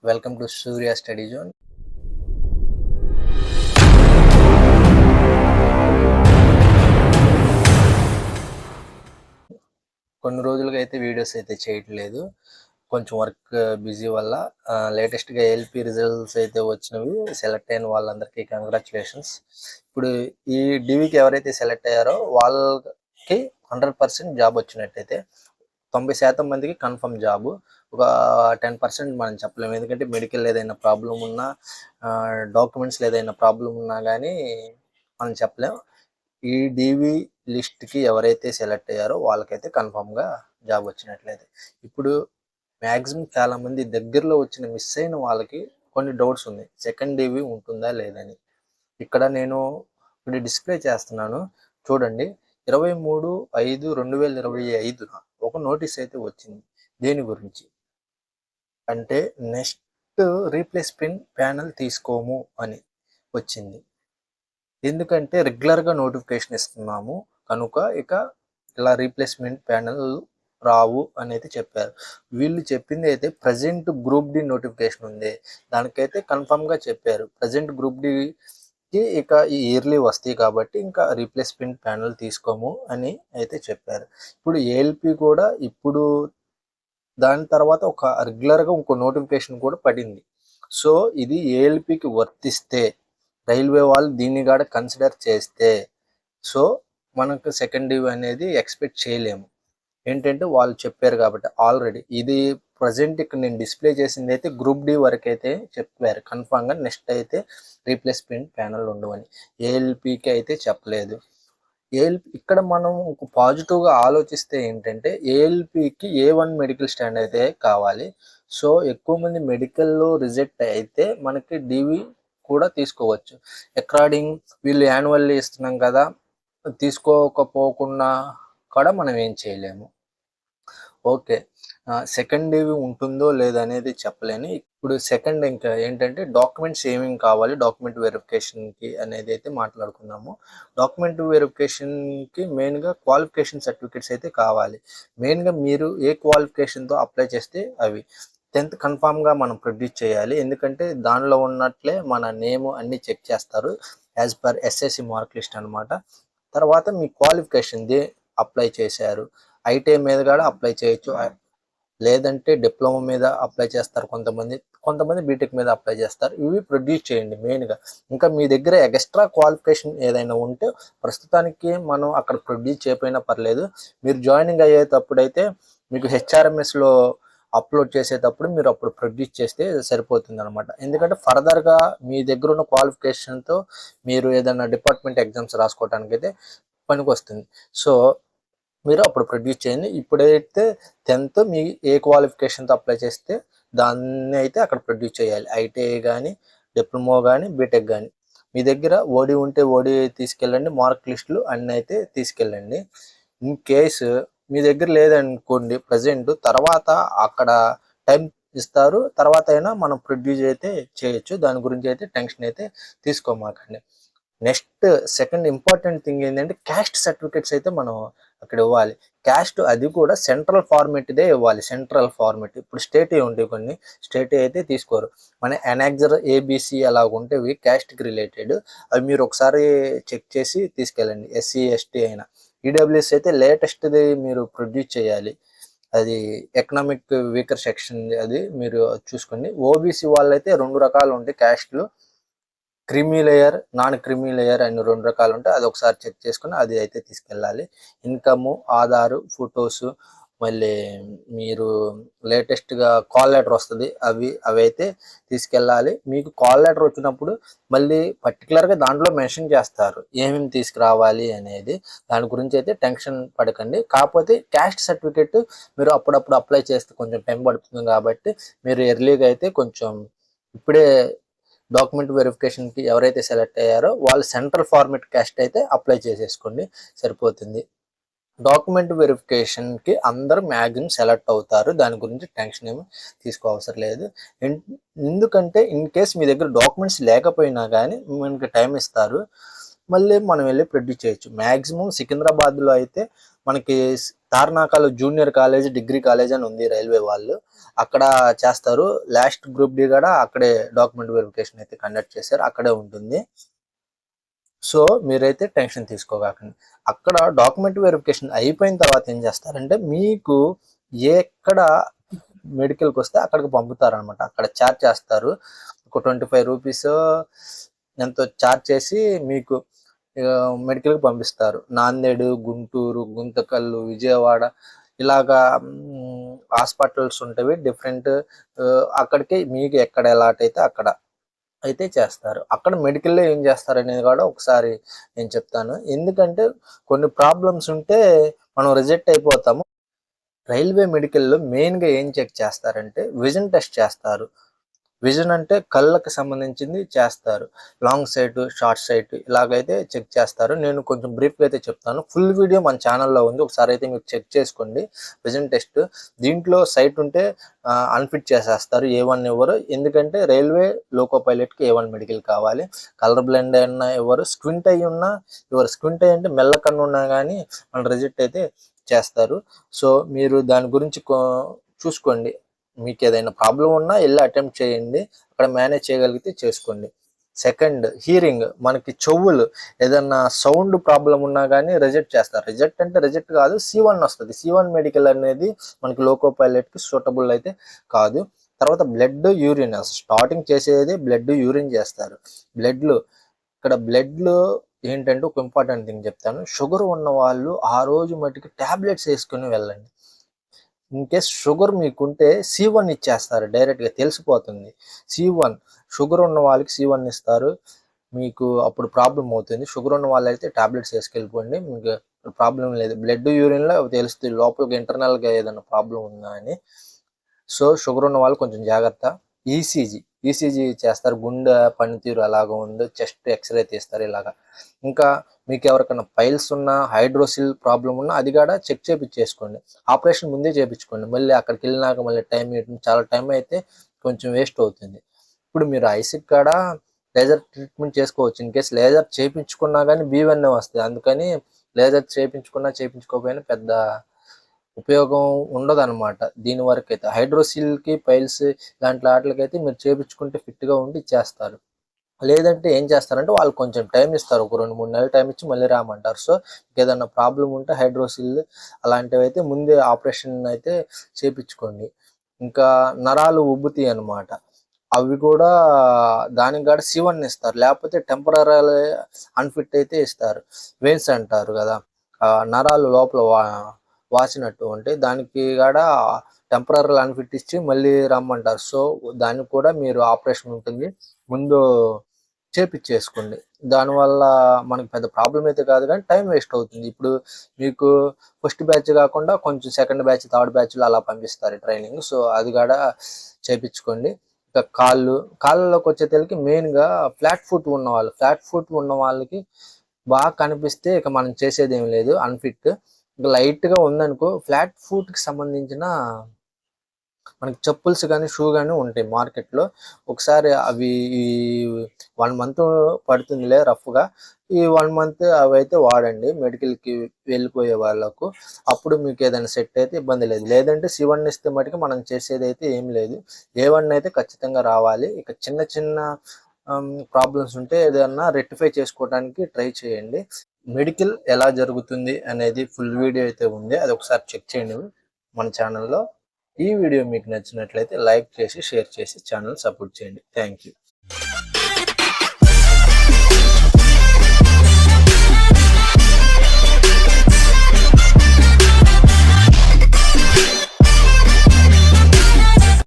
Welcome to Surya study zone. కొన్ని రోజులుగా అయితే వీడియోస్ అయితే చేయట్లేదు, కొంచెం వర్క్ బిజీ వల్ల. లేటెస్ట్గా ఏఎల్పి రిజల్ట్స్ అయితే వచ్చినవి. సెలెక్ట్ అయిన వాళ్ళందరికీ కంగ్రాచులేషన్స్. ఇప్పుడు ఈ డివికి ఎవరైతే సెలెక్ట్ అయ్యారో వాళ్ళకి 100% జాబ్ వచ్చినట్టయితే. 90% మందికి కన్ఫర్మ్ జాబు. ఒక 10% మనం చెప్పలేము, ఎందుకంటే మెడికల్ ఏదైనా ప్రాబ్లం ఉన్నా, డాక్యుమెంట్స్లో ఏదైనా ప్రాబ్లం ఉన్నా కానీ మనం చెప్పలేం. ఈ డివి లిస్ట్కి ఎవరైతే సెలెక్ట్ అయ్యారో వాళ్ళకైతే కన్ఫామ్గా జాబ్ వచ్చినట్లయితే. ఇప్పుడు మ్యాక్సిమం చాలామంది దగ్గరలో వచ్చిన మిస్ అయిన వాళ్ళకి కొన్ని డౌట్స్ ఉన్నాయి, సెకండ్ డివి ఉంటుందా లేదని. ఇక్కడ నేను ఇప్పుడు డిస్ప్లే చేస్తున్నాను చూడండి. 23/5/2025 ఒక నోటీస్ అయితే వచ్చింది. దేని గురించి అంటే నెక్స్ట్ రీప్లేస్మెంట్ ప్యానల్ తీసుకోము అని వచ్చింది. ఎందుకంటే రెగ్యులర్గా నోటిఫికేషన్ ఇస్తున్నాము కనుక ఇక ఇలా రీప్లేస్మెంట్ ప్యానల్ రావు అనేది చెప్పారు. వీళ్ళు చెప్పింది అయితే ప్రజెంట్ గ్రూప్ డి నోటిఫికేషన్ ఉంది, దానికైతే కన్ఫర్మ్గా చెప్పారు ప్రజెంట్ గ్రూప్ డికి ఇక ఈ ఇయర్లీ వస్తాయి కాబట్టి ఇంకా రీప్లేస్మెంట్ ప్యానల్ తీసుకోము అని అయితే చెప్పారు. ఇప్పుడు ఏఎల్పి కూడా ఇప్పుడు దాని తర్వాత ఒక రెగ్యులర్గా ఇంకో నోటిఫికేషన్ కూడా పడింది. సో ఇది ఏఎల్పికి వర్తిస్తే రైల్వే వాళ్ళు దీన్ని కూడా కన్సిడర్ చేస్తే సో మనకు సెకండ్ డివ్ అనేది ఎక్స్పెక్ట్ చేయలేము. ఏంటంటే వాళ్ళు చెప్పారు కాబట్టి ఆల్రెడీ ఇది ప్రజెంట్ ఇక్కడ నేను డిస్ప్లే చేసింది అయితే గ్రూప్ డి వరకు అయితే చెప్పారు కన్ఫామ్గా. నెక్స్ట్ అయితే రీప్లేస్మెంట్ ప్యానల్ ఉండవని. ఏఎల్పికి అయితే చెప్పలేదు. ఏఎల్పి ఇక్కడ మనం ఒక పాజిటివ్గా ఆలోచిస్తే ఏంటంటే ఏఎల్పికి A1 మెడికల్ స్టాండ్ అయితే కావాలి. సో ఎక్కువ మంది మెడికల్లో రిజెక్ట్ అయితే మనకి డివి కూడా తీసుకోవచ్చు. అకార్డింగ్ వీళ్ళు యాన్యువల్లీ ఇస్తున్నాం కదా, తీసుకోకపోకుండా కూడా మనం ఏం చేయలేము. ఓకే, సెకండ్ డివి ఉంటుందో లేదనేది చెప్పలేని. ఇప్పుడు సెకండ్ ఇంకా ఏంటంటే డాక్యుమెంట్స్ ఏమేమి కావాలి డాక్యుమెంట్ వెరిఫికేషన్కి అనేది అయితే మాట్లాడుకుందాము. డాక్యుమెంట్ వెరిఫికేషన్కి మెయిన్గా క్వాలిఫికేషన్ సర్టిఫికేట్స్ అయితే కావాలి. మెయిన్గా మీరు ఏ క్వాలిఫికేషన్తో అప్లై చేస్తే అవి 10th కన్ఫామ్గా మనం ప్రొడ్యూస్ చేయాలి, ఎందుకంటే దానిలో ఉన్నట్లే మన నేమ్ అన్నీ చెక్ చేస్తారు as per SSC mark list అనమాట. తర్వాత మీ క్వాలిఫికేషన్ అప్లై చేశారు, ఐటీఐ మీద కూడా అప్లై చేయొచ్చు, లేదంటే డిప్లొమా మీద అప్లై చేస్తారు కొంతమంది బీటెక్ మీద అప్లై చేస్తారు. ఇవి ప్రొడ్యూస్ చేయండి మెయిన్గా. ఇంకా మీ దగ్గర ఎక్స్ట్రా క్వాలిఫికేషన్ ఏదైనా ఉంటే ప్రస్తుతానికి మనం అక్కడ ప్రొడ్యూస్ చేయకపోయినా పర్లేదు, మీరు జాయినింగ్ అయ్యేటప్పుడైతే మీకు హెచ్ఆర్ఎంఎస్లో అప్లోడ్ చేసేటప్పుడు మీరు అప్పుడు ప్రొడ్యూస్ చేస్తే సరిపోతుంది అనమాట. ఎందుకంటే ఫర్దర్గా మీ దగ్గర ఉన్న క్వాలిఫికేషన్తో మీరు ఏదైనా డిపార్ట్మెంట్ ఎగ్జామ్స్ రాసుకోవడానికి అయితే పనికి వస్తుంది. సో మీరు అప్పుడు ప్రొడ్యూస్ చేయండి. ఇప్పుడైతే 10th మీ ఏ క్వాలిఫికేషన్తో అప్లై చేస్తే దాన్ని అయితే అక్కడ ప్రొడ్యూస్ చేయాలి. ఐటీఐ కానీ, డిప్లొమా కానీ, బీటెక్ కానీ. మీ దగ్గర ఓడి ఉంటే ఓడి తీసుకెళ్ళండి, మార్క్ లిస్టులు అన్నీ అయితే తీసుకెళ్ళండి. ఇన్ కేసు మీ దగ్గర లేదనుకోండి ప్రజెంట్, తర్వాత అక్కడ టైం ఇస్తారు, తర్వాత అయినా మనం ప్రొడ్యూస్ అయితే చేయొచ్చు. దాని గురించి అయితే టెన్షన్ అయితే తీసుకోమాకండి. నెక్స్ట్ సెకండ్ ఇంపార్టెంట్ థింగ్ ఏంటంటే క్యాస్ట్ సర్టిఫికేట్స్ అయితే మనం అక్కడ ఇవ్వాలి. క్యాస్ట్ అది కూడా సెంట్రల్ ఫార్మెట్దే ఇవ్వాలి, సెంట్రల్ ఫార్మెట్. ఇప్పుడు స్టేట్ ఉంటాయి, కొన్ని స్టేట్ అయితే తీసుకోరు. మన ఎనాక్జర్ ఏబిసి అలాగ ఉంటేవి క్యాస్ట్కి రిలేటెడ్, అవి మీరు ఒకసారి చెక్ చేసి తీసుకెళ్ళండి. ఎస్సీ ఎస్టీ అయినా. ఈడబ్ల్యూఎస్ అయితే లేటెస్ట్ది మీరు ప్రొడ్యూస్ చేయాలి, అది ఎకనామిక్ వీకర్ సెక్షన్, అది మీరు చూసుకోండి. ఓబీసీ వాళ్ళైతే 2 రకాలు ఉంటాయి క్యాస్ట్లు, creamy layer, non creamy layer అని 2 రకాలు ఉంటాయి. అది ఒకసారి చెక్ చేసుకుని అది అయితే తీసుకెళ్ళాలి. ఇన్కము, ఆధారు, ఫొటోస్, మళ్ళీ మీరు లేటెస్ట్గా కాల్ లెటర్ వస్తుంది, అవి అయితే తీసుకెళ్ళాలి. మీకు కాల్ లెటర్ వచ్చినప్పుడు మళ్ళీ పర్టికులర్గా దాంట్లో మెన్షన్ చేస్తారు ఏమేమి తీసుకురావాలి అనేది. దాని గురించి అయితే టెన్షన్ పడకండి. కాకపోతే క్యాస్ట్ సర్టిఫికేట్ మీరు అప్పుడప్పుడు అప్లై చేస్తే కొంచెం టైం పడుతుంది కాబట్టి మీరు ఎర్లీగా అయితే కొంచెం ఇప్పుడే డాక్యుమెంట్ వెరిఫికేషన్కి ఎవరైతే సెలెక్ట్ అయ్యారో వాళ్ళు సెంట్రల్ ఫార్మెట్ క్యాస్ట్ అయితే అప్లై చేసేసుకోండి, సరిపోతుంది. డాక్యుమెంట్ వెరిఫికేషన్కి అందరూ మ్యాక్సిమం సెలెక్ట్ అవుతారు, దాని గురించి టెన్షన్ ఏమి తీసుకోవసరం లేదు. ఎందుకంటే ఇన్ కేస్ మీ దగ్గర డాక్యుమెంట్స్ లేకపోయినా కానీ మనకి టైం ఇస్తారు, మళ్ళీ మనం వెళ్ళి ప్రొడ్యూస్ చేయొచ్చు. మ్యాక్సిమం సికింద్రాబాద్లో అయితే మనకి తార్నాకాలో జూనియర్ కాలేజ్, డిగ్రీ కాలేజ్ అని ఉంది రైల్వే వాళ్ళు, అక్కడ చేస్తారు. లాస్ట్ గ్రూప్ డి కూడా అక్కడే డాక్యుమెంట్ వెరిఫికేషన్ అయితే కండక్ట్ చేశారు, అక్కడే ఉంటుంది. సో మీరైతే టెన్షన్ తీసుకోకండి. అక్కడ డాక్యుమెంట్ వెరిఫికేషన్ అయిపోయిన తర్వాత ఏం చేస్తారంటే మీకు ఎక్కడ మెడికల్కి వస్తే అక్కడికి పంపుతారనమాట. అక్కడ ఛార్జ్ చేస్తారు, ఒక 25 రూపీస్ ఎంతో ఛార్జ్ చేసి మీకు మెడికల్కి పంపిస్తారు. నాందేడు, గుంటూరు, గుంతకల్లు, విజయవాడ ఇలాగా హాస్పిటల్స్ ఉంటాయి డిఫరెంట్. అక్కడికి మీకు ఎక్కడ ఎలాట్ అయితే అక్కడ అయితే చేస్తారు. అక్కడ మెడికల్లో ఏం చేస్తారు అనేది కూడా ఒకసారి నేను చెప్తాను. ఎందుకంటే కొన్ని ప్రాబ్లమ్స్ ఉంటే మనం రిజెక్ట్ అయిపోతాము. రైల్వే మెడికల్లో మెయిన్గా ఏం చెక్ చేస్తారంటే విజన్ టెస్ట్ చేస్తారు. విజన్ అంటే కళ్ళకి సంబంధించింది చేస్తారు. లాంగ్ సైట్, షార్ట్ సైట్ ఇలాగైతే చెక్ చేస్తారు. నేను కొంచెం బ్రీఫ్గా అయితే చెప్తాను. ఫుల్ వీడియో మన ఛానల్లో ఉంది, ఒకసారి అయితే మీరు చెక్ చేసుకోండి. విజన్ టెస్ట్ దీంట్లో సైట్ ఉంటే అన్ఫిట్ చేసేస్తారు, A1 ఎవరు. ఎందుకంటే రైల్వే లోకో పైలట్కి A1 మెడికల్ కావాలి. కలర్ బ్లైండ్ అయినా ఎవరు, స్క్వింట్ అయ్యి ఉన్నా ఎవరు. స్క్వింట్ అయ్యి అంటే మెల్ల కన్ను ఉన్నా కానీ మనం రిజెక్ట్ అయితే చేస్తారు. సో మీరు దాని గురించి చూసుకోండి. మీకు ఏదైనా ప్రాబ్లం ఉన్నా వెళ్ళి అటెంప్ట్ చేయండి, అక్కడ మేనేజ్ చేయగలిగితే చేసుకోండి. Second, hearing. మనకి చెవులు ఏదన్నా సౌండ్ ప్రాబ్లం ఉన్నా కానీ రిజెక్ట్ చేస్తారు. రిజెక్ట్ అంటే రిజెక్ట్ కాదు, C1 వస్తుంది. C1 మెడికల్ అనేది మనకి లోకో పైలట్కి సూటబుల్ అయితే కాదు. తర్వాత బ్లడ్, యూరిన్. స్టార్టింగ్ చేసేది బ్లడ్, యూరిన్ చేస్తారు. బ్లడ్లు ఇక్కడ బ్లడ్లు ఏంటంటే ఒక ఇంపార్టెంట్ థింగ్ చెప్తాను. షుగర్ ఉన్న వాళ్ళు ఆ రోజు మటుకి ట్యాబ్లెట్స్ వేసుకుని వెళ్ళండి. ఇన్ కేస్ షుగర్ మీకుంటే C1 ఇచ్చేస్తారు, డైరెక్ట్గా తెలిసిపోతుంది. C1 షుగర్ ఉన్న వాళ్ళకి C1 ఇస్తారు, మీకు అప్పుడు ప్రాబ్లం అవుతుంది. షుగర్ ఉన్న వాళ్ళైతే టాబ్లెట్స్ వేసుకెళ్ళిపోండి, మీకు ప్రాబ్లం లేదు. బ్లడ్, యూరిన్లో తెలుస్తుంది లోపలికి ఇంటర్నల్గా ఏదైనా ప్రాబ్లం ఉందా అని. సో షుగర్ ఉన్న వాళ్ళు కొంచెం జాగ్రత్త. ఈసీజీ చేస్తారు, గుండె పనితీరు ఎలాగ ఉందో చెస్ట్ ఎక్స్రే తీస్తారు ఇలాగా. ఇంకా మీకు ఎవరికైనా పైల్స్ ఉన్నా, హైడ్రోసిల్ ప్రాబ్లం ఉన్నా అది కూడా చెక్ చేయించేసుకోండి. ఆపరేషన్ ముందే చేయించుకోండి, మళ్ళీ అక్కడికి వెళ్ళినాక మళ్ళీ చాలా టైం అయితే కొంచెం వేస్ట్ అవుతుంది. ఇప్పుడు మీరు ఐసిక్ కాడ లేజర్ ట్రీట్మెంట్ చేసుకోవచ్చు. ఇన్ కేసు లేజర్ చేయించుకున్నా కానీ B1 వస్తుంది. అందుకని లేజర్ చేయించుకోకపోయినా పెద్ద ఉపయోగం ఉండదు అనమాట. దీని వరకు అయితే హైడ్రోసిల్కి, పైల్స్ ఇలాంటి వాటికైతే మీరు చేయించుకుంటే ఫిట్గా ఉండి ఇచ్చేస్తారు. లేదంటే ఏం చేస్తారంటే వాళ్ళు కొంచెం టైం ఇస్తారు, ఒక 2-3 నెలలు టైం ఇచ్చి మళ్ళీ రామంటారు. సో ఏదైనా ప్రాబ్లం ఉంటే హైడ్రోసిల్ అలాంటివి అయితే ముందే ఆపరేషన్ అయితే చేయించుకోండి. ఇంకా నరాలు ఉబ్బుతాయి అనమాట, అవి కూడా దానికి కూడా C1 ఇస్తారు, లేకపోతే టెంపరరీ అన్ఫిట్ అయితే ఇస్తారు. వెయిన్స్ అంటారు కదా, నరాలు లోపల వాసినట్టు ఉంటే దానికి కూడా టెంపరరీ అన్ఫిట్ ఇచ్చి మళ్ళీ రమ్మంటారు. సో దానికి కూడా మీరు ఆపరేషన్ ఉంటుంది, ముందు చేపించేసుకోండి. దానివల్ల మనకి పెద్ద ప్రాబ్లం అయితే కాదు కానీ టైం వేస్ట్ అవుతుంది. ఇప్పుడు మీకు ఫస్ట్ బ్యాచ్ కాకుండా కొంచెం సెకండ్ బ్యాచ్, థర్డ్ బ్యాచ్లో అలా పంపిస్తారు ట్రైనింగ్. సో అది కూడా చేపించుకోండి. ఇంకా కాళ్ళలోకి వచ్చేసరికి మెయిన్గా ఫ్లాట్ ఫుట్ ఉన్న వాళ్ళకి బాగా కనిపిస్తే ఇక మనం చేసేది ఏం లేదు, అన్ఫిట్. ఇంకా లైట్గా ఉందనుకో, ఫ్లాట్ ఫుట్కి సంబంధించిన మనకి చెప్పుల్స్ కానీ షూ కానీ ఉంటాయి మార్కెట్లో. ఒకసారి అవి 1 మంత్ పడుతుందిలే రఫ్గా, ఈ 1 మంత్ అవి అయితే వాడండి మెడికల్కి వెళ్ళిపోయే వాళ్ళకు. అప్పుడు మీకు ఏదైనా సెట్ అయితే ఇబ్బంది లేదు. లేదంటే C1 ఇస్తే మటుకు మనం చేసేది అయితే ఏం లేదు. A1 అయితే ఖచ్చితంగా రావాలి. ఇక చిన్న చిన్న ప్రాబ్లమ్స్ ఉంటే ఏదన్నా రెక్టిఫై చేసుకోవడానికి ట్రై చేయండి. మెడికల్ ఎలా జరుగుతుంది అనేది ఫుల్ వీడియో అయితే ఉంది, అది ఒకసారి చెక్ చేయండి మన ఛానల్లో. ఈ వీడియో మీకు నచ్చినట్లయితే లైక్ చేసి, షేర్ చేసి ఛానల్ సపోర్ట్ చేయండి. Thank you.